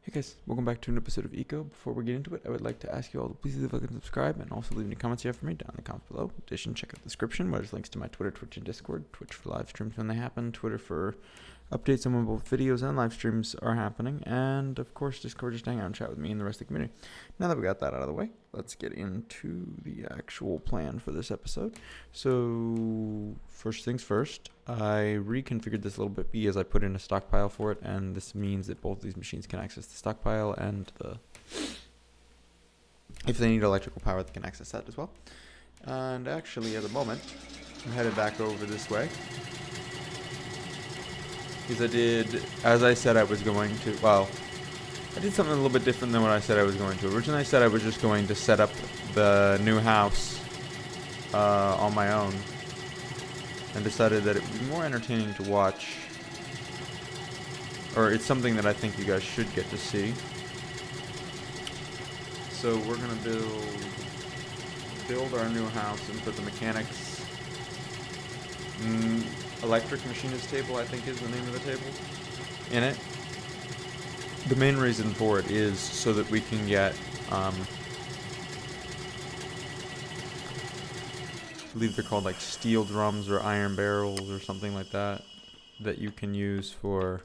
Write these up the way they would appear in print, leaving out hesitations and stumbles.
Hey guys, welcome back to an episode of Eco. Before we get into it, I would like to ask you all to please leave a like and subscribe, and also leave any comments you have for me down in the comments below. In addition, check out the description where there's links to my Twitter, Twitch, and Discord. Twitch for live streams when they happen, Twitter for updates on when both videos and live streams are happening, and of course Discord just to hang out and chat with me and the rest of the community. Now that we got that out of the way, let's get into the actual plan for this episode. So first things first, I reconfigured this a little bit because I put in a stockpile for it, and this means that both these machines can access the stockpile and if they need electrical power, they can access that as well. And actually, at the moment, I'm headed back over this way because I did, as I said I was going to, well, I did something a little bit different than what I said I was going to. Originally, I said I was just going to set up the new house on my own, and decided that it would be more entertaining to watch, or it's something that I think you guys should get to see. So we're gonna build our new house and put the mechanics electric machinist table, I think is the name of the table, in it. The main reason for it is so that we can get I believe they're called like steel drums or iron barrels or something like that, that you can use for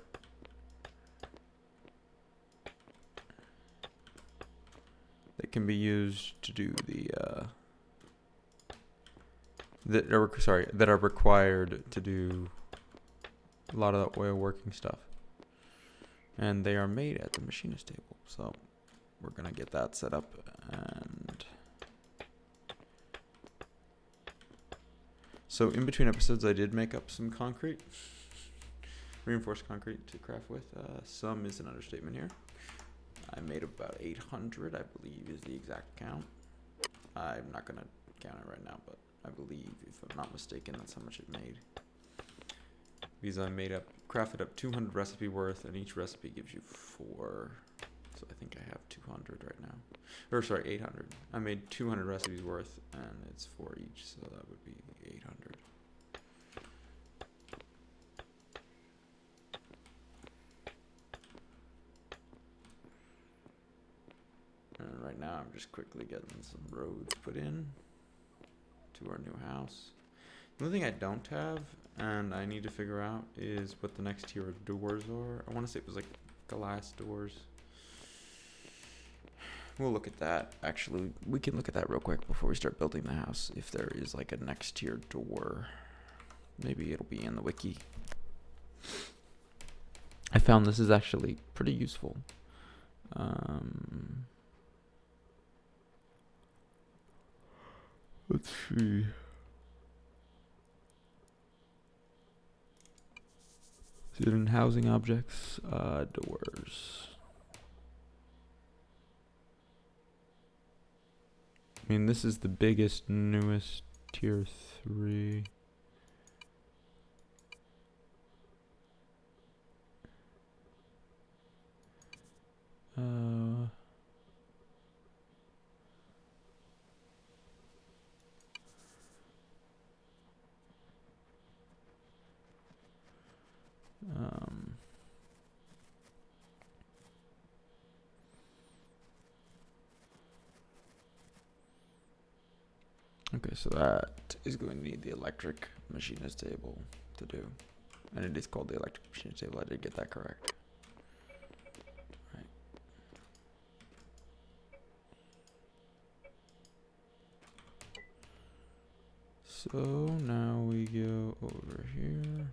that can be used to do the that are required to do a lot of the oil working stuff, and they are made at the machinist table. So we're gonna get that set up, and so in between episodes I did make up some concrete, reinforced concrete to craft with. Some is an understatement here. I made about 800, I believe is the exact count. I'm not gonna count it right now, but I believe, if I'm not mistaken, that's how much it made. Because I crafted up 200 recipe worth, and each recipe gives you 4. So I think I have 200 right now. Or sorry, 800. I made 200 recipes worth, and it's 4 each, so that would be 800. And right now I'm just quickly getting some roads put in to our new house. The only thing I don't have, and I need to figure out, is what the next tier of doors are. I want to say it was like glass doors. We'll look at that. Actually, we can look at that real quick before we start building the house. If there is like a next tier door, maybe it'll be in the wiki. I found this is actually pretty useful. Let's see. Is it in housing objects? Doors. I mean, this is the biggest, newest tier 3. Okay, so that is going to need the electric machinist table to do. And it is called the electric machinist table. I did get that correct. Right. So now we go over here.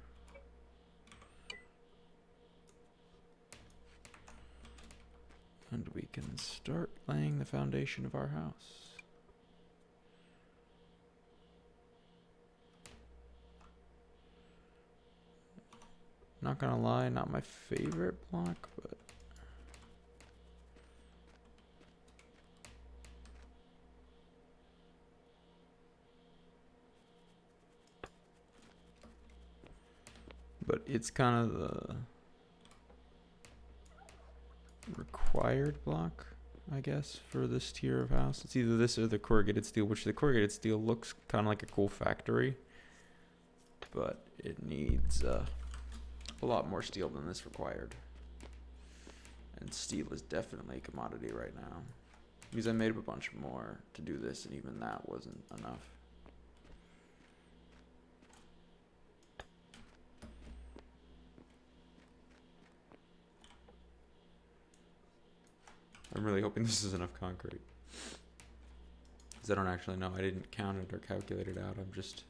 And we can start laying the foundation of our house. Not gonna lie, not my favorite block, but it's kind of the required block, I guess, for this tier of house. It's either this or the corrugated steel, which the corrugated steel looks kind of like a cool factory, but it needs a lot more steel than this required. And steel is definitely a commodity right now. Because I made up a bunch more to do this, and even that wasn't enough. I'm really hoping this is enough concrete. Because I don't actually know. I didn't count it or calculate it out. I'm just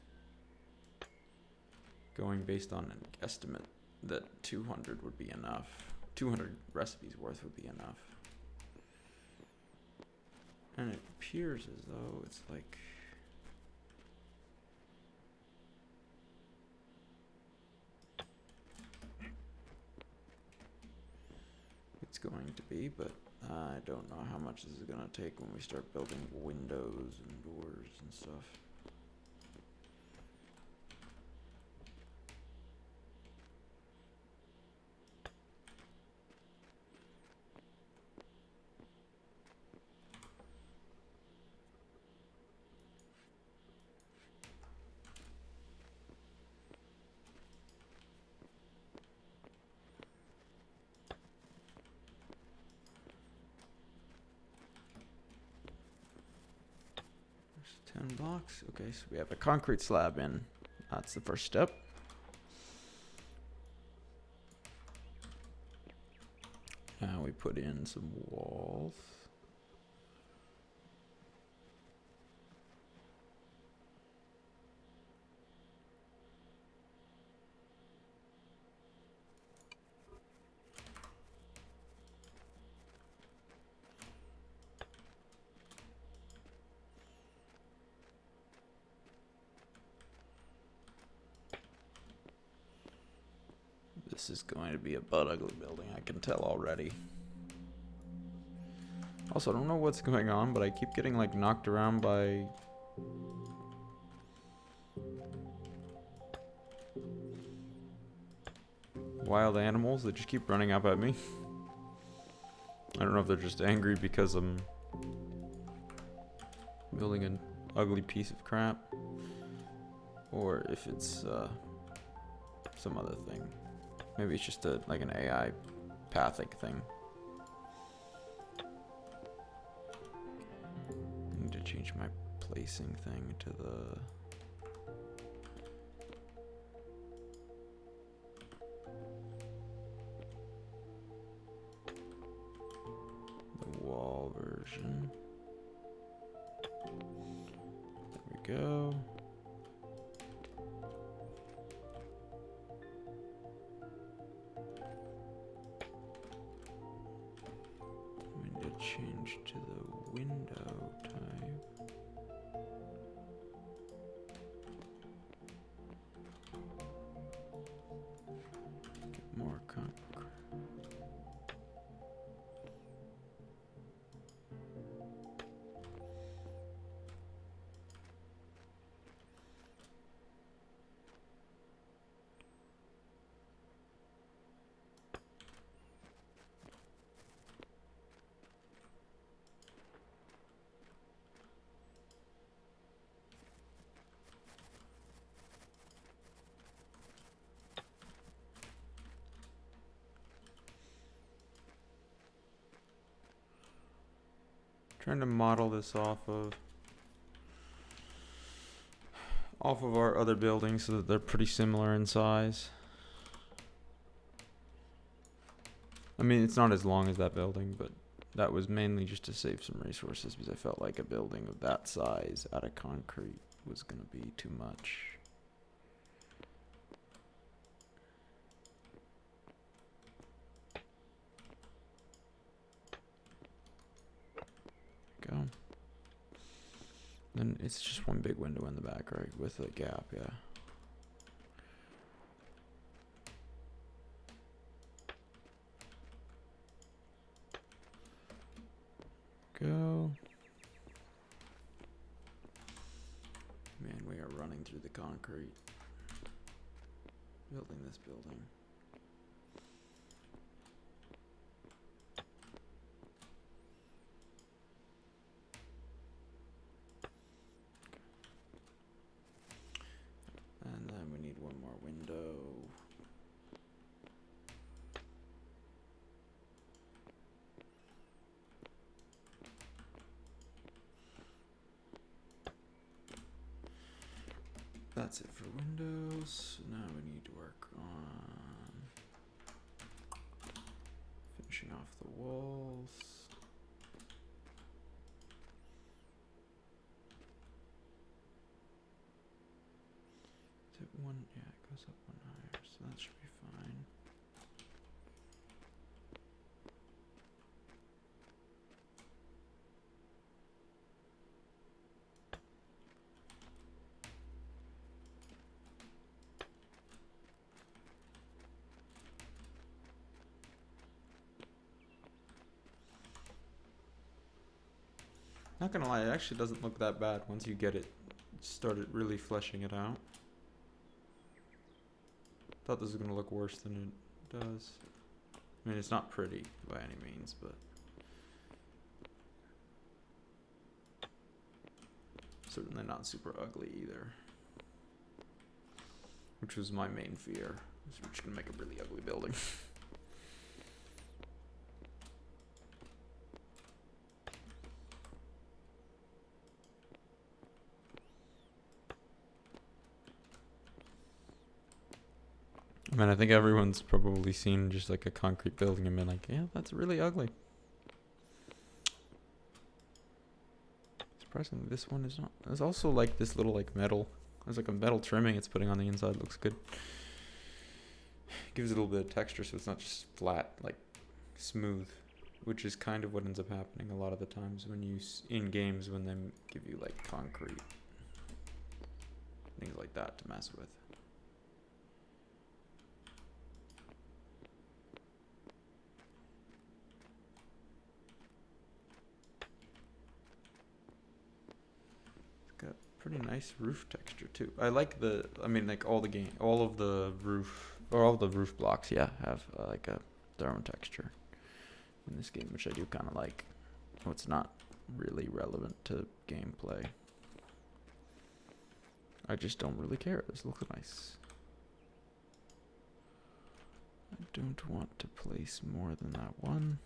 going based on an estimate that 200 would be enough. 200 recipes worth would be enough. And it appears as though it's like... it's going to be, but I don't know how much this is going to take when we start building windows and doors and stuff. There's 10 blocks. Okay, so we have a concrete slab in. That's the first step. Now we put in some walls. This is going to be a butt ugly building, I can tell already. Also, I don't know what's going on, but I keep getting like knocked around by wild animals that just keep running up at me. I don't know if they're just angry because I'm building an ugly piece of crap, or if it's some other thing. Maybe it's just like an AI pathic thing. I need to change my placing thing to the... wall version. There we go. We need to change to the window type. Get more concrete. Trying to model this off of our other buildings so that they're pretty similar in size. I mean, it's not as long as that building, but that was mainly just to save some resources because I felt like a building of that size out of concrete was going to be too much. Go. Then it's just one big window in the back, right? With a gap, yeah. Go. Man, we are running through the concrete. Building this building. And then we need one more window. That's it for windows. Now we need to work on finishing off the walls. Is it one? Yeah, it goes up one higher, so that should be fine. Not gonna lie, it actually doesn't look that bad once you get it started really fleshing it out. Thought this was gonna look worse than it does. I mean, it's not pretty by any means, but certainly not super ugly either. Which was my main fear. We're just gonna make a really ugly building. I mean, I think everyone's probably seen just like a concrete building and been like, yeah, that's really ugly. Surprisingly, this one is not. There's also like this little like metal. There's like a metal trimming it's putting on the inside. Looks good. Gives it a little bit of texture so it's not just flat, like smooth, which is kind of what ends up happening a lot of the times when you, in games, when they give you like concrete. Things like that to mess with. Pretty nice roof texture too. I like like all of the roof blocks, yeah, have like their own texture in this game, which I do kind of like. Oh, it's not really relevant to gameplay. I just don't really care. This looks nice. I don't want to place more than that one.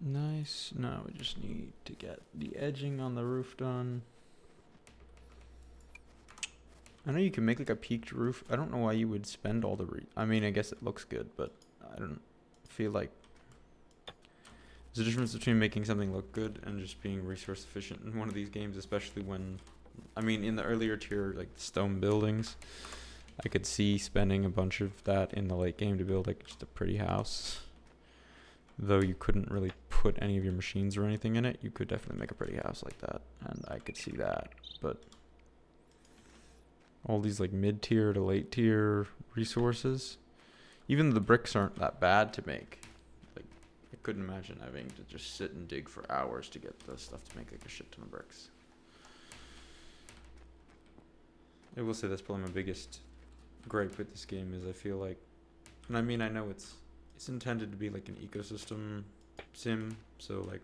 Nice. Now we just need to get the edging on the roof done. I know you can make like a peaked roof. I don't know why you would spend all the I mean, I guess it looks good, but I don't feel like there's a difference between making something look good and just being resource efficient in one of these games, especially when, I mean, in the earlier tier, like the stone buildings, I could see spending a bunch of that in the late game to build like just a pretty house. Though you couldn't really put any of your machines or anything in it, you could definitely make a pretty house like that, and I could see that. But all these like mid-tier to late-tier resources, even the bricks aren't that bad to make. Like, I couldn't imagine having to just sit and dig for hours to get the stuff to make like a shit ton of bricks. I will say that's probably my biggest gripe with this game is I feel like, and I mean, I know it's intended to be like an ecosystem sim, so like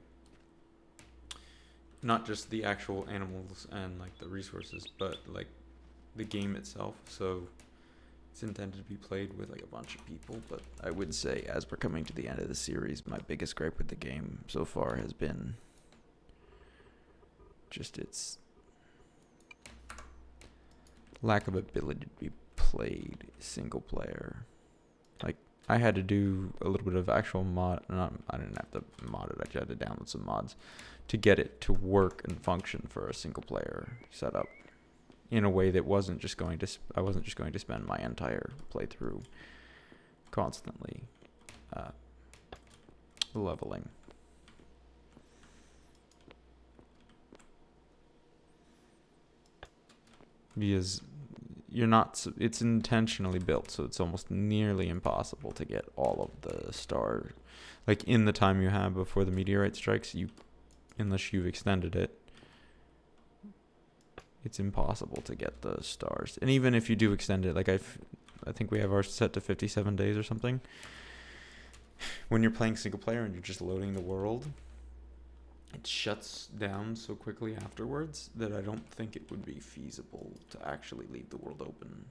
not just the actual animals and like the resources, but like the game itself. So it's intended to be played with like a bunch of people. But I would say, as we're coming to the end of the series, my biggest gripe with the game so far has been just its lack of ability to be played single player. Like, I had to do a little bit of actual I didn't have to mod it, I just had to download some mods to get it to work and function for a single player setup in a way that I wasn't just going to spend my entire playthrough constantly leveling. Because it's intentionally built, so it's almost nearly impossible to get all of the stars. Like, in the time you have before the meteorite strikes, unless you've extended it, it's impossible to get the stars. And even if you do extend it, like I think we have ours set to 57 days or something. when you're playing single player and you're just loading the world, it shuts down so quickly afterwards that I don't think it would be feasible to actually leave the world open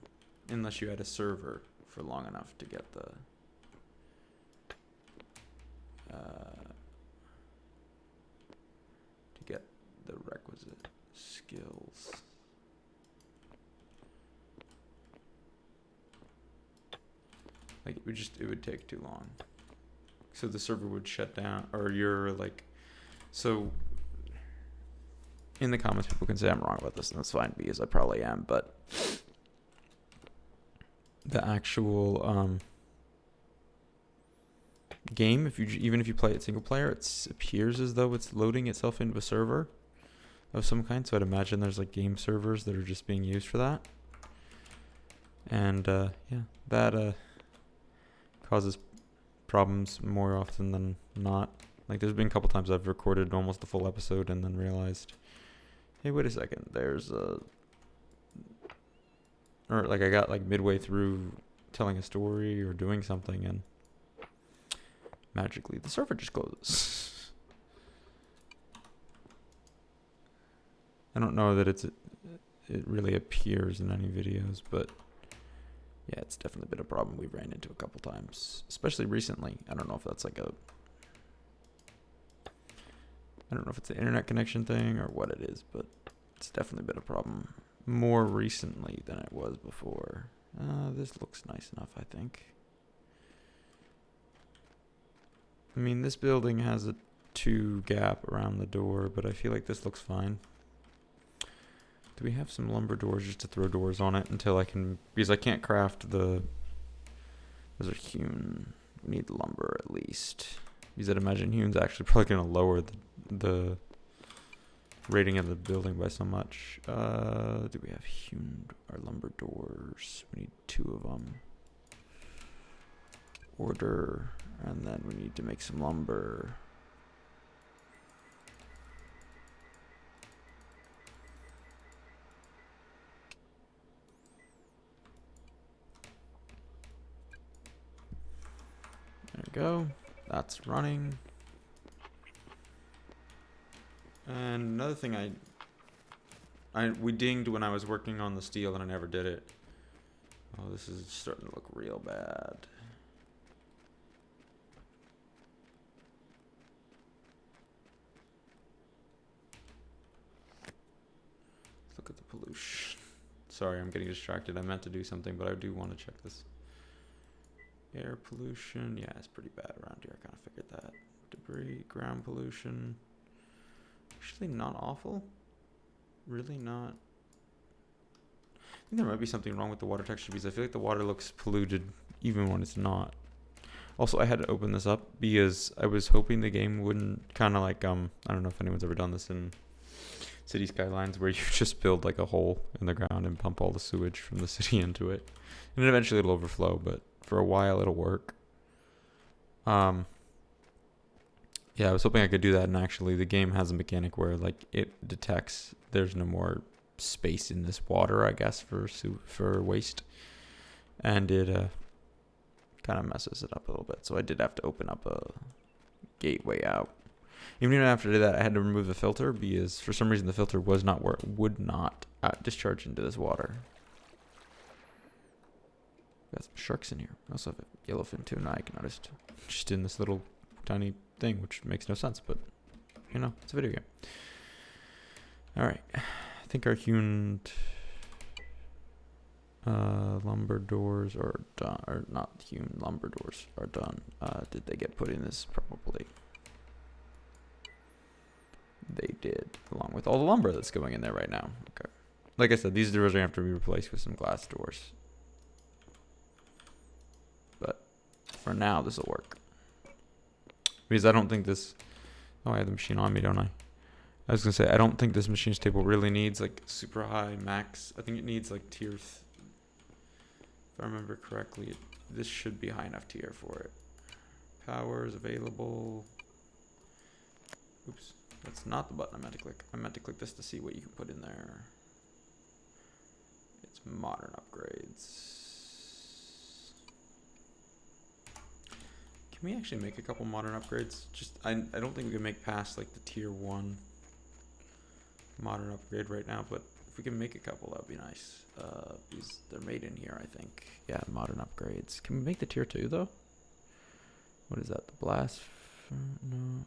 unless you had a server for long enough to get the requisite skills. Like it would take too long. So the server would shut down, or you're like, so in the comments people can say I'm wrong about this, and that's fine because I probably am, but the actual game, even if you play it single player, it appears as though it's loading itself into a server of some kind. So I'd imagine there's like game servers that are just being used for that, and yeah, that causes problems more often than not. Like there's been a couple times I've recorded almost the full episode and then realized, hey, wait a second, there's or like I got like midway through telling a story or doing something and magically the server just closes. I don't know that it really appears in any videos, but yeah, it's definitely been a problem we've ran into a couple times, especially recently. I don't know if that's like I don't know if it's an internet connection thing or what it is, but it's definitely been a problem more recently than it was before. This looks nice enough, I think. I mean, this building has a 2 gap around the door, but I feel like this looks fine. Do we have some lumber doors just to throw doors on it until I can, because I can't craft those are hewn. We need lumber at least. Because I'd imagine hew's actually probably going to lower the rating of the building by so much. Do we have hewn or lumber doors? We need 2 of them. Order, and then we need to make some lumber. There we go. That's running. And another thing we dinged when I was working on the steel and I never did it. Oh, this is starting to look real bad. Look at the pollution. Sorry, I'm getting distracted. I meant to do something, but I do want to check this. Air pollution. Yeah, it's pretty bad around here. I kind of figured that. Debris, ground pollution. Actually not awful. Really not. I think there might be something wrong with the water texture because I feel like the water looks polluted even when it's not. Also, I had to open this up because I was hoping the game wouldn't kind of like, I don't know if anyone's ever done this in City Skylines where you just build like a hole in the ground and pump all the sewage from the city into it. And eventually it'll overflow, but for a while it'll work. Yeah, I was hoping I could do that, and actually the game has a mechanic where like it detects there's no more space in this water, I guess, for waste, and it kind of messes it up a little bit. So I did have to open up a gateway out. Even after that, I had to remove the filter because for some reason the filter would not discharge into this water. Got some sharks in here. I also have a yellowfin tuna, I can notice, just in this little tiny thing, which makes no sense, but you know, it's a video game. All right, I think our hewn lumber doors are done, or not hewn lumber doors are done. Did they get put in this? Probably. They did, along with all the lumber that's going in there right now. Okay. Like I said, these doors are going to have to be replaced with some glass doors. But for now, this will work. Because I don't think this... Oh, I have the machine on me, don't I? I was going to say, I don't think this machinist table really needs, like, super high max. I think it needs, like, tier... If I remember correctly, this should be high enough tier for it. Powers available. Oops. That's not the button I meant to click. I meant to click this to see what you can put in there. It's modern upgrades. Can Can we actually make a couple modern upgrades? Just I don't think we can make past like the tier 1 modern upgrade right now, but if we can make a couple, that'd be nice. Because they're made in here, I think. Yeah, modern upgrades. Can we make the tier 2 though? What is that? The blast? No.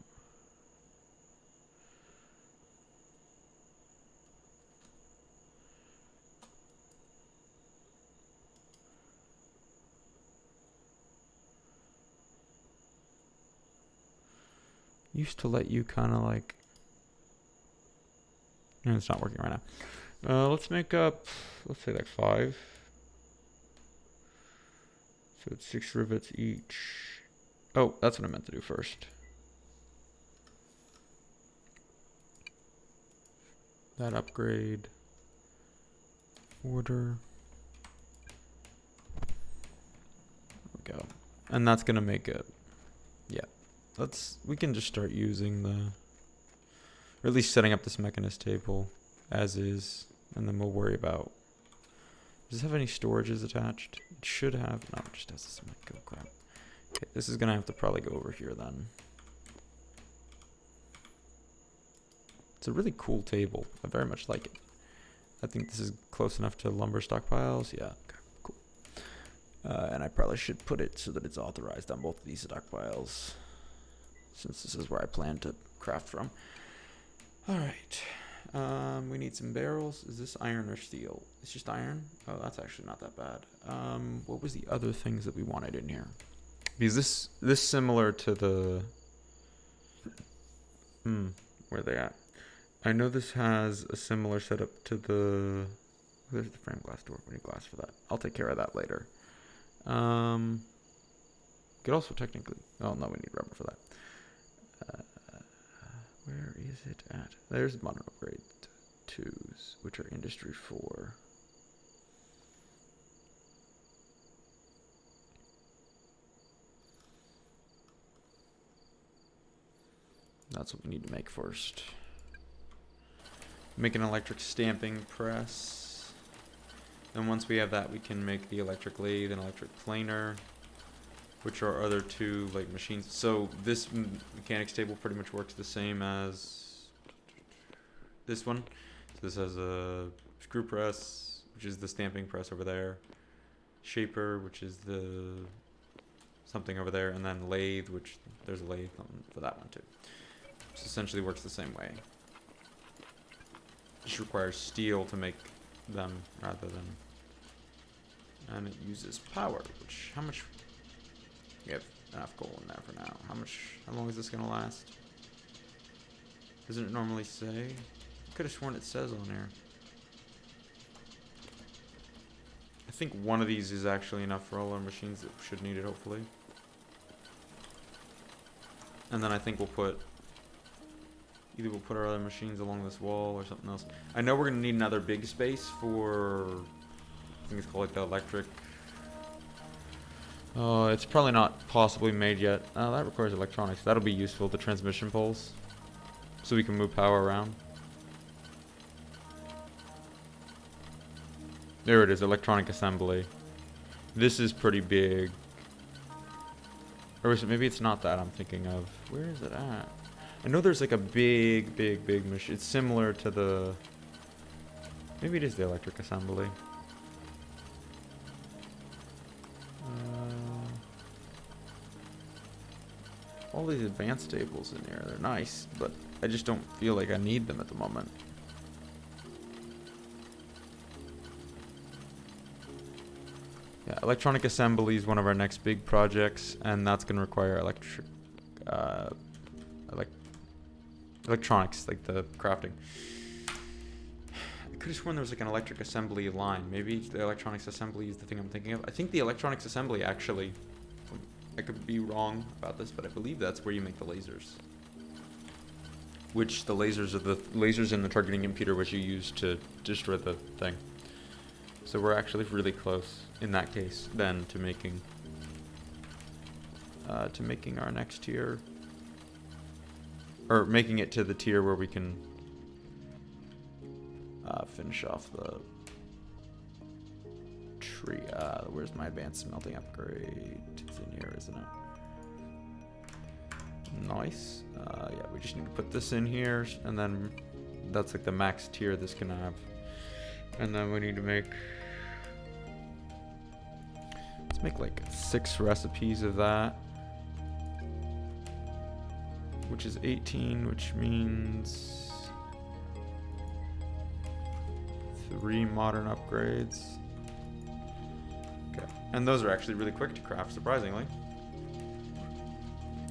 Used to let you kind of like. And it's not working right now. Let's make up, let's say like 5. So it's 6 rivets each. Oh, that's what I meant to do first. That upgrade. Order. There we go. And that's gonna make it. Yeah. We can just start using or at least setting up this mechanist table as is, and then we'll worry about. Does it have any storages attached? It should have. No, it just has this. Oh crap. Okay, this is gonna have to probably go over here then. It's a really cool table. I very much like it. I think this is close enough to lumber stockpiles. Yeah, okay, cool. And I probably should put it so that it's authorized on both of these stockpiles, since this is where I plan to craft from. Alright. We need some barrels. Is this iron or steel? It's just iron? Oh, that's actually not that bad. What was the other things that we wanted in here? Because this similar to the... where are they at? I know this has a similar setup to the... There's the frame glass door. We need glass for that. I'll take care of that later. Could also technically... Oh, no, we need rubber for that. Where is it at? There's modern upgrade 2s, which are industry 4. That's what we need to make first. Make an electric stamping press. Then once we have that, we can make the electric lathe and electric planer, which are our other 2 like machines. So this mechanics table pretty much works the same as this one. So this has a screw press, which is the stamping press over there, shaper, which is the something over there, and then lathe, which there's a lathe for that one too. So essentially works the same way. Just requires steel to make them rather than, and it uses power. Which how much? We have enough coal in there for now. How long is this gonna last? Doesn't it normally say? I could have sworn it says on there. I think one of these is actually enough for all our machines that should need it, hopefully. And then I think either we'll put our other machines along this wall or something else. I know we're gonna need another big space for, I think it's called like the electric. It's probably not possibly made yet. That requires electronics. That'll be useful, the transmission poles. So we can move power around. There it is, electronic assembly. This is pretty big. Or is it, maybe it's not that I'm thinking of. Where is it at? I know there's like a big machine. It's similar to the... Maybe it is the electric assembly. All these advanced tables in here, they're nice, but I just don't feel like I need them at the moment. Yeah, electronic assembly is one of our next big projects, and that's going to require electronics, like the crafting. I could have sworn there was like an electric assembly line. Maybe the electronics assembly is the thing I'm thinking of. I think the electronics assembly actually... I could be wrong about this, but I believe that's where you make the lasers. Which the lasers are the lasers in the targeting computer, which you use to destroy the thing. So we're actually really close in that case then to making our next tier, or making it to the tier where we can finish off the tree. Where's my advanced smelting upgrade? It's in here, isn't it? Nice. Yeah, we just need to put this in here, and then that's like the max tier this can have. And then we need to make, let's make like 6 recipes of that, which is 18, which means 3 modern upgrades. Okay, and those are actually really quick to craft, surprisingly.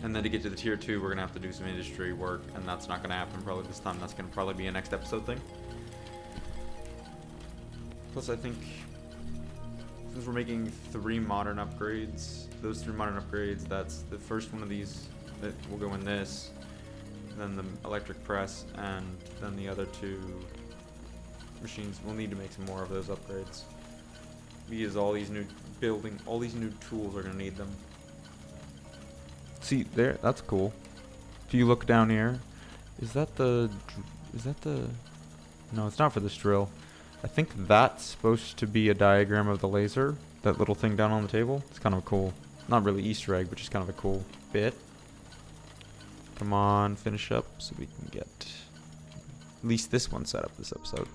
And then to get to the tier 2, we're gonna have to do some industry work, and that's not gonna happen probably this time. That's gonna probably be a next episode thing. Plus, I think since we're making 3 modern upgrades, those 3 modern upgrades, that's the first one of these that will go in this, then the electric press, and then the other 2 machines. We'll need to make some more of those upgrades because all these new tools are gonna need them. See there, that's cool. If you look down here, is that the, no, it's not for this drill. I think that's supposed to be a diagram of the laser, that little thing down on the table. It's kind of cool. Not really Easter egg, but just kind of a cool bit. Come on, finish up so we can get at least this one set up this episode.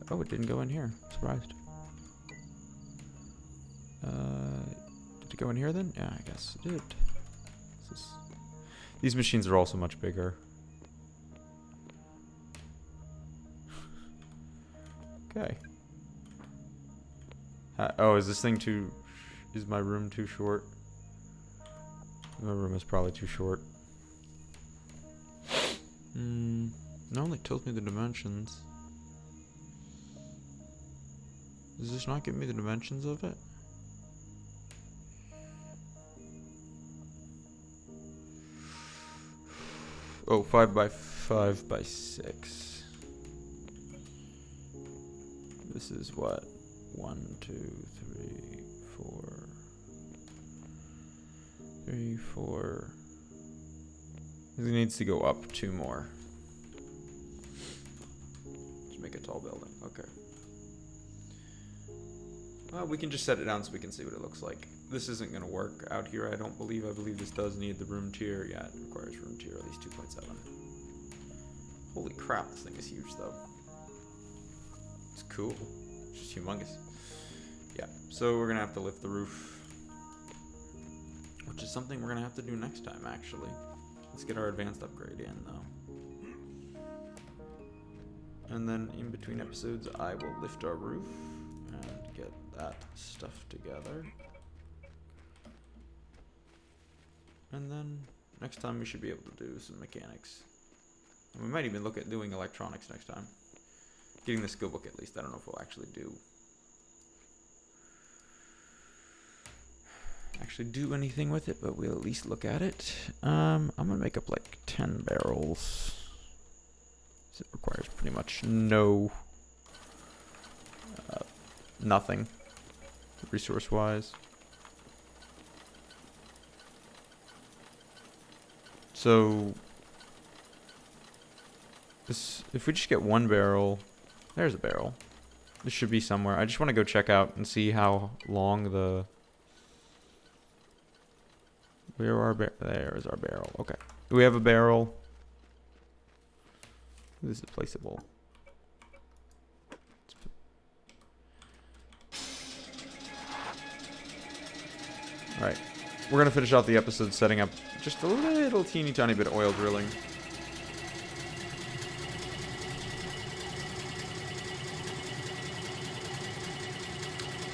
Oh, it didn't go in here. Surprised. Did it go in here then? Yeah, I guess it did. These machines are also much bigger. Okay. Oh, is this thing too... Is my room too short? My room is probably too short. No, it tells me the dimensions. Does this not give me the dimensions of it? Oh, 5 by 5 by 6. This is what? 1, 2, 3, 4. 3, 4. It needs to go up 2 more. Just make a tall building. Okay. Well, we can just set it down so we can see what it looks like. This isn't going to work out here, I don't believe. I believe this does need the room tier. Yeah, it requires room tier, at least 2.7. Holy crap, this thing is huge, though. It's cool. It's just humongous. Yeah, so we're going to have to lift the roof, which is something we're going to have to do next time, actually. Let's get our advanced upgrade in, though. And then in between episodes, I will lift our roof and get that stuff together. And then next time we should be able to do some mechanics. And we might even look at doing electronics next time. Getting the skill book at least. I don't know if we'll actually do anything with it, but we'll at least look at it. I'm gonna make up like 10 barrels. It requires pretty much nothing resource wise. So this, if we just get 1 barrel, there's a barrel. This should be somewhere. I just want to go check out and see how long the... Where are there is our barrel. Okay. Do we have a barrel? This is placeable. Alright. We're going to finish off the episode setting up just a little teeny tiny bit of oil drilling.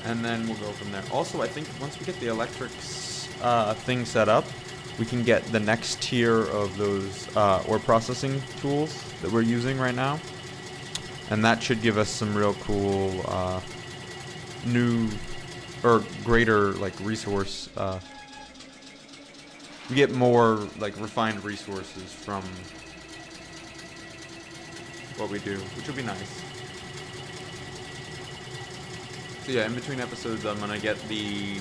And then we'll go from there. Also, I think once we get the electric thing set up, we can get the next tier of those ore processing tools that we're using right now. And that should give us some real cool new or greater like resource. We get more like refined resources from what we do, which will be nice. So yeah, in between episodes, I'm gonna get the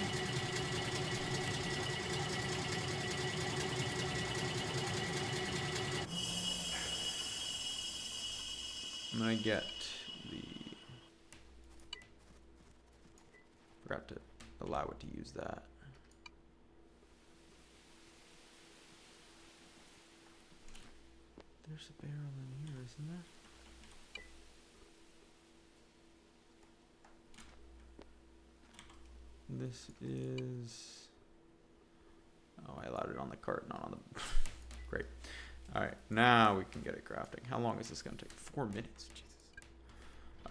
forgot to allow it to use that. There's a barrel in here, isn't there? This is... Oh, I allowed it on the cart, not on the... Great. Alright, now we can get it crafting. How long is this going to take? 4 minutes. Jesus.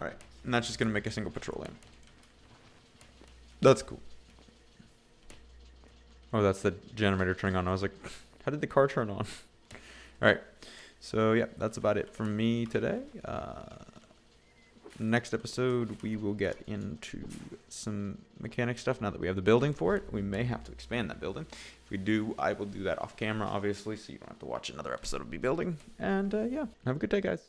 Alright, and that's just going to make a single petroleum. That's cool. Oh, that's the generator turning on. I was like, how did the car turn on? Alright, so yeah, that's about it from me today. Next episode, we will get into some mechanic stuff now that we have the building for it. We may have to expand that building. If we do, I will do that off camera, obviously, so you don't have to watch another episode of me building. And yeah, have a good day, guys.